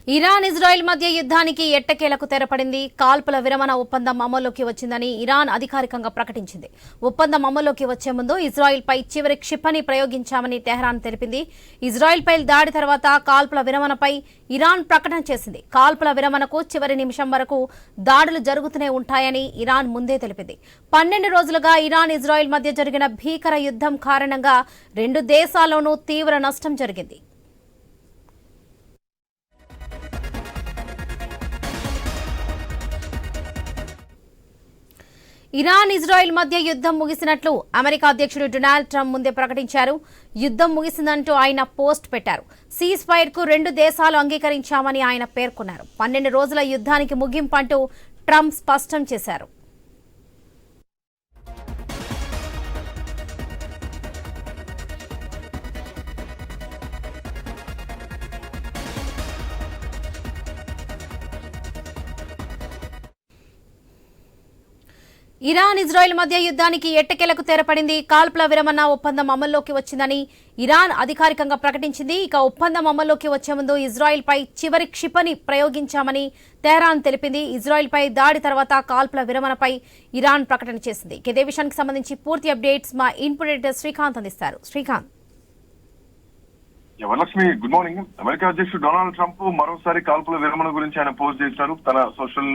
Iran Israel మధ్య యుద్ధానికి ఎట్టకేలకు తెరపడింది. కాల్పుల విరమణ ఒప్పందం అమల్లోకి వచ్చిందని ఇరాన్ అధికారికంగా ప్రకటించింది. ఒప్పందం అమల్లోకి వచ్చే ముందు ఇజ్రాయెల్పై చివరి క్షిపణి ప్రయోగించామని టెహ్రాన్ తెలిపింది. ఇజ్రాయెల్పై దాడి తర్వాత కాల్పుల విరమణపై ఇరాన్ ప్రకటన చేసింది. కాల్పుల విరమణకు చివరి నిమిషం వరకు దాడులు జరుగుతూనే ఉంటాయని ఇరాన్ ముందే తెలిపింది. 12 రోజులుగా ఇరాన్ ఇజ్రాయెల్ మధ్య జరిగిన భీకర యుద్ధం కారణంగా రెండు దేశాల్లోనూ తీవ్ర నష్టం జరిగింది. ఇరాన్ ఇజ్రాయెల్ మధ్య యుద్ధం ముగిసినట్లు అమెరికా అధ్యక్షుడు డొనాల్డ్ ట్రంప్ ముందే ప్రకటించారు. యుద్ధం ముగిసిందంటూ ఆయన పోస్ట్ పెట్టారు. సీజ్ ఫైర్ కు రెండు దేశాలు అంగీకరించామని ఆయన పేర్కొన్నారు. 12 రోజుల యుద్ధానికి ముగింపు అంటూ ట్రంప్ స్పష్టం చేశారు. ఇరాన్ ఇజ్రాయెల్ మధ్య యుద్ధానికి ఎట్టకేలకు తెరపడింది. కాల్పుల విరమణ ఒప్పందం అమల్లోకి వచ్చిందని ఇరాన్ అధికారికంగా ప్రకటించింది. ఇక ఒప్పందం అమల్లోకి వచ్చే ముందు ఇజ్రాయెల్పై చివరి క్షిపణి ప్రయోగించామని టెహ్రాన్ తెలిపింది. ఇజ్రాయెల్పై దాడి తర్వాత కాల్పుల విరమణపై ఇరాన్ ప్రకటన చేసింది. ఇదే విషయానికి సంబంధించి పూర్తి అప్డేట్స్ మా ఇన్పుట్ ఎడిటర్ శ్రీకాంత్ అందిస్తారు. Srikanth. Varalakshmi, good morning. America అధ్యక్షుడు డొనాల్డ్ ట్రంప్ మరోసారి కాల్పుల విరమణ గురించి ఆయన పోస్ట్ చేశారు. తన సోషల్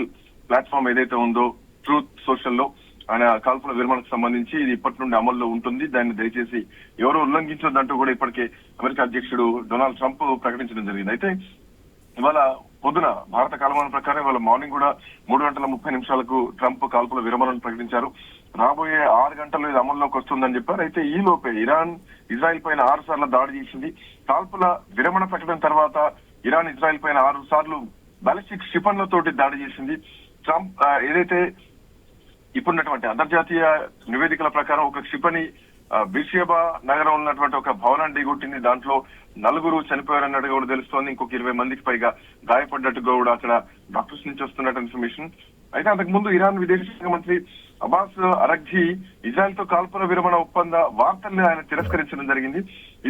ప్లాట్ఫామ్ ఏదైతే ఉందో ట్రూత్ సోషల్ లో ఆయన కాల్పుల విరమణకు సంబంధించి ఇది ఇప్పటి నుండి అమల్లో ఉంటుంది, దాన్ని దయచేసి ఎవరో ఉల్లంఘించొద్దంటూ కూడా ఇప్పటికే అమెరికా అధ్యక్షుడు డొనాల్డ్ ట్రంప్ ప్రకటించడం జరిగింది. అయితే ఇవాళ పొద్దున భారత కాలమానం ప్రకారం ఇవాళ మార్నింగ్ కూడా 3:30 ట్రంప్ కాల్పుల విరమణను ప్రకటించారు. రాబోయే 6 గంటల్లో ఇది అమల్లోకి వస్తుందని చెప్పారు. అయితే ఈ లోపే ఇరాన్ ఇజ్రాయెల్ పైన 6 సార్లు దాడి చేసింది. కాల్పుల విరమణ ప్రకటన తర్వాత ఇరాన్ ఇజ్రాయెల్ పైన 6 సార్లు బాలిస్టిక్ క్షిపణులతోటి దాడి చేసింది. ట్రంప్ ఏదైతే ఇప్పుడున్నటువంటి అంతర్జాతీయ నివేదికల ప్రకారం ఒక క్షిపణి బిషియబా నగరం ఉన్నటువంటి ఒక భవనాన్ని ఢీగొట్టింది. దాంట్లో 4 చనిపోయారన్నట్టుగా కూడా తెలుస్తోంది. ఇంకొక 20 మందికి పైగా గాయపడ్డట్టుగా కూడా అక్కడ డాక్టర్స్ నుంచి వస్తున్నట్టు ఇన్ఫర్మేషన్. అయితే అంతకు ముందు ఇరాన్ విదేశాంగ మంత్రి అబ్బాస్ అరగ్జీ ఇజ్రాయెల్ తో కాల్పుల విరమణ ఒప్పంద వార్తల్ని ఆయన తిరస్కరించడం జరిగింది.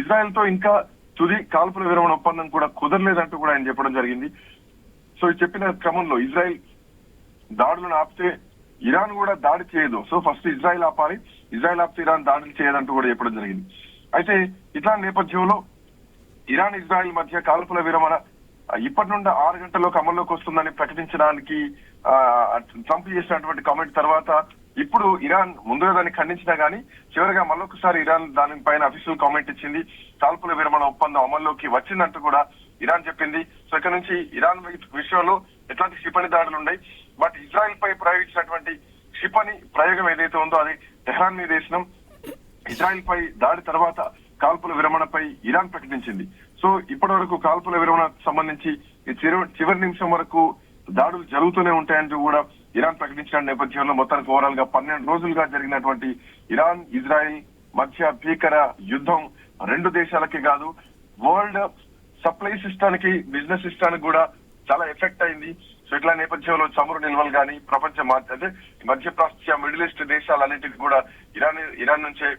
ఇజ్రాయెల్ తో ఇంకా తుది కాల్పుల విరమణ ఒప్పందం కూడా కుదరలేదంటూ కూడా ఆయన చెప్పడం జరిగింది. సో ఈ చెప్పిన క్రమంలో ఇజ్రాయెల్ దాడులను ఆపితే ఇరాన్ కూడా దాడి చేయదు. సో ఫస్ట్ ఇజ్రాయెల్ ఆపాలి, ఇజ్రాయెల్ ఆపితే ఇరాన్ దాడులు చేయదంటూ కూడా చెప్పడం జరిగింది. అయితే ఇట్లాంటి నేపథ్యంలో ఇరాన్ ఇజ్రాయెల్ మధ్య కాల్పుల విరమణ ఇప్పటి నుండి 6 గంటల్లోకి అమల్లోకి వస్తుందని ప్రకటించడానికి ట్రంప్ చేసినటువంటి కామెంట్ తర్వాత ఇప్పుడు ఇరాన్ ముందుగా దాన్ని ఖండించినా గానీ చివరిగా మళ్ళొకసారి ఇరాన్ దానిపైన అఫీషియల్ కామెంట్ ఇచ్చింది. కాల్పుల విరమణ ఒప్పందం అమల్లోకి వచ్చిందంటూ కూడా ఇరాన్ చెప్పింది. సో ఇక్కడ నుంచి ఇరాన్ విషయంలో ఎట్లాంటి క్షిపణి దాడులు ఉన్నాయి, బట్ ఇజ్రాయెల్ పై ప్రయోగించినటువంటి క్షిపణి ప్రయోగం ఏదైతే ఉందో అది టెహ్రాన్ మీద వేసినాం. ఇజ్రాయెల్ పై దాడి తర్వాత కాల్పుల విరమణపై ఇరాన్ ప్రకటించింది. సో ఇప్పటి వరకు కాల్పుల విరమణకు సంబంధించి చివరి నిమిషం వరకు దాడులు జరుగుతూనే ఉంటాయంటూ కూడా ఇరాన్ ప్రకటించిన నేపథ్యంలో మొత్తానికి ఓవరాల్ గా 12 రోజులుగా జరిగినటువంటి ఇరాన్ ఇజ్రాయెల్ మధ్య భీకర యుద్ధం రెండు దేశాలకే కాదు, వరల్డ్ సప్లై సిస్టానికి బిజినెస్ సిస్టానికి కూడా చాలా ఎఫెక్ట్ అయింది. సో ఇట్లా నేపథ్యంలో చమురు నిల్వలు కానీ ప్రపంచ అంటే మధ్యప్రాచ్య మిడిల్ ఈస్ట్ దేశాలన్నింటికి కూడా ఇరాన్ నుంచే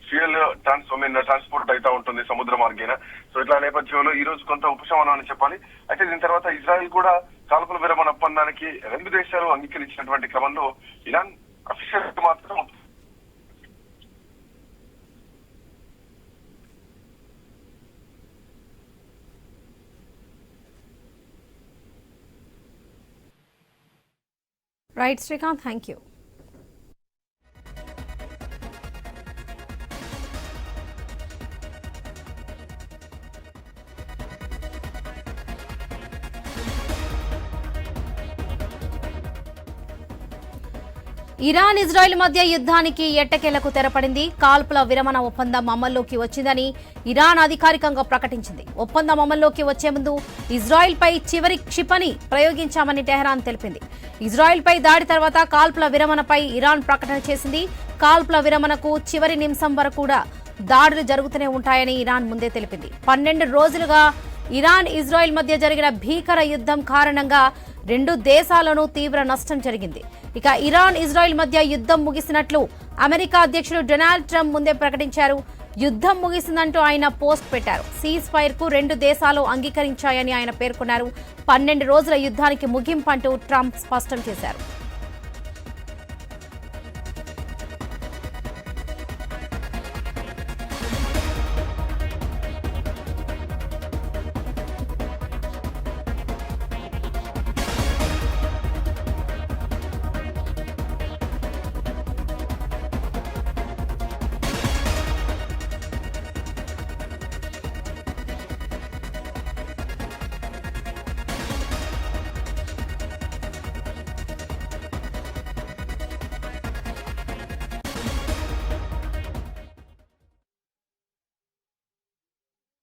ఫ్యూయల్ ట్రాన్స్పోర్ట్ అయితే ఉంటుంది సముద్ర మార్గేన. సో ఇట్లా నేపథ్యంలో ఈ రోజు కొంత ఉపశమనం అని చెప్పాలి. అయితే దీని తర్వాత ఇజ్రాయెల్ కూడా కాల్పుల విరమణ ఒప్పందానికి రెండు దేశాలు అంగీకరించినటువంటి క్రమంలో ఇరాన్ అఫీషియల్ మాత్రం right Srikanth, thank you. Iran Israel మధ్య యుద్ధానికి ఎట్టకేలకు తెరపడింది. కాల్పుల విరమణ ఒప్పందం అమల్లోకి వచ్చిందని ఇరాన్ అధికారికంగా ప్రకటించింది. ఒప్పందం అమల్లోకి వచ్చే ముందు ఇజ్రాయెల్పై చివరి క్షిపణి ప్రయోగించామని టెహ్రాన్ తెలిపింది. ఇజ్రాయెల్పై దాడి తర్వాత కాల్పుల విరమణపై ఇరాన్ ప్రకటన చేసింది. కాల్పుల విరమణకు చివరి నిమిషం వరకు కూడా దాడులు జరుగుతూనే ఉంటాయని ఇరాన్ ముందే తెలిపింది. 12 రోజులుగా ఇరాన్ ఇజ్రాయెల్ మధ్య జరిగిన భీకర యుద్ధం కారణంగా రెండు దేశాల్లోనూ తీవ్ర నష్టం జరిగింది. ఇక ఇరాన్ ఇజ్రాయెల్ మధ్య యుద్ధం ముగిసినట్లు అమెరికా అధ్యక్షుడు డొనాల్డ్ ట్రంప్ ముందే ప్రకటించారు. యుద్ధం ముగిసిందంటూ ఆయన పోస్ట్ పెట్టారు. సీజ్ ఫైర్ కు 2 దేశాలు అంగీకరించాయని ఆయన పేర్కొన్నారు. 12 రోజుల యుద్ధానికి ముగింపు అంటూ ట్రంప్ స్పష్టం చేశారు.